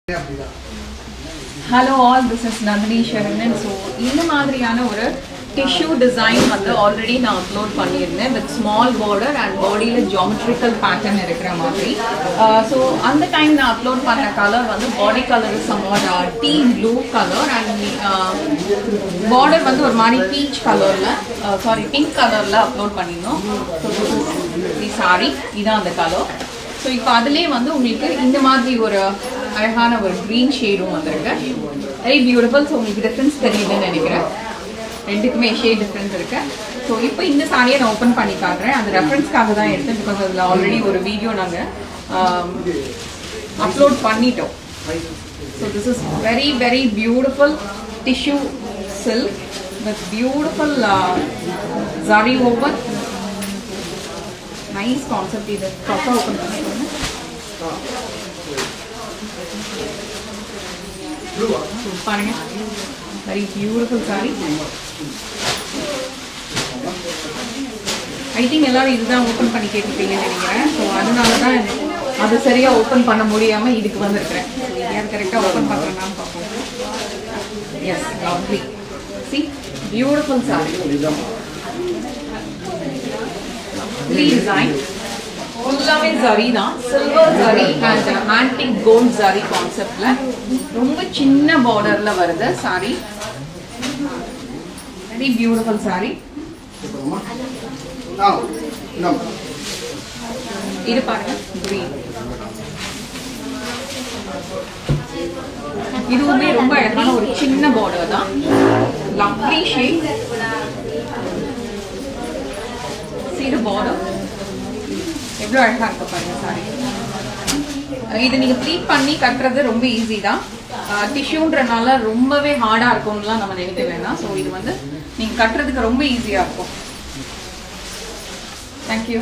Hello all, this is Nandini Sharanan. So, இந்த மாதிரியான ஒரு tissue design வந்து already நான் upload பண்ணியிருந்தேன் with small border and bodyல geometrical pattern இருக்கிற மாதிரி. So, அந்த time நான் upload பண்ண color வந்து body color is somewhat tea blue color and border வந்து ஒரு மாதிரி peach colorல pink colorல upload பண்ணினோம். So, this is the saree. இதான் அந்த color. ஸோ இப்போ அதிலே வந்து உங்களுக்கு இந்த மாதிரி ஒரு அழகான ஒரு க்ரீன் ஷேடும் வந்துருக்கு. Very beautiful. ஸோ உங்களுக்கு டிஃப்ரென்ஸ் தெரியுதுன்னு நினைக்கிறேன். ரெண்டுக்குமே ஷேட் டிஃப்ரென்ஸ் இருக்கு. ஸோ இப்போ இந்த சாரியை நான் ஓப்பன் பண்ணி காட்டுறேன். அது ரெஃபரன்ஸ்க்காக தான் எடுத்தேன். பிகாஸ் அதில் ஆல்ரெடி ஒரு வீடியோ நாங்கள் அப்லோட் பண்ணிட்டோம். So this is very very beautiful tissue silk with beautiful zari woven. Nice concept இது ப்ராப்பரா ஓபன் பண்ணிடுங்க. பாருங்க, very beautiful saree. I think எல்லாரும் இதுதான் ஓபன் பண்ணி கேட்டிருப்பீங்கன்னு நினைக்கிறேன். ஸோ அதனால தான் அது சரியா ஓபன் பண்ண முடியாம இதுக்கு வந்திருக்கிறேன். யார் கரெக்டா ஓபன் பண்றேன்னு பார்ப்போம். Yes, lovely. See, beautiful saree. Design ஃபுல்லாவே zari தான். Silver zari and antique gold zari கான்செப்ட்ல ரொம்ப சின்ன பார்டர்ல வருது saree. very beautiful saree. இது பாருங்க, green. இதுவுமே ரொம்ப அழகான ஒரு சின்ன பார்டர் தான். lovely shade. See the border. எவ்வளோ அழகா இருக்கு பாருங்க சாரி. இது நீங்க ப்ளீட் பண்ணி கட்டுறது ரொம்ப ஈஸி தான். டிஷ்யூன்றனால ரொம்பவே ஹார்டா இருக்கும்லாம் நம்ம நினைக்க வேண்டாம். ஸோ இது வந்து நீங்க கட்டுறதுக்கு ரொம்ப ஈஸியா இருக்கும். தேங்க்யூ.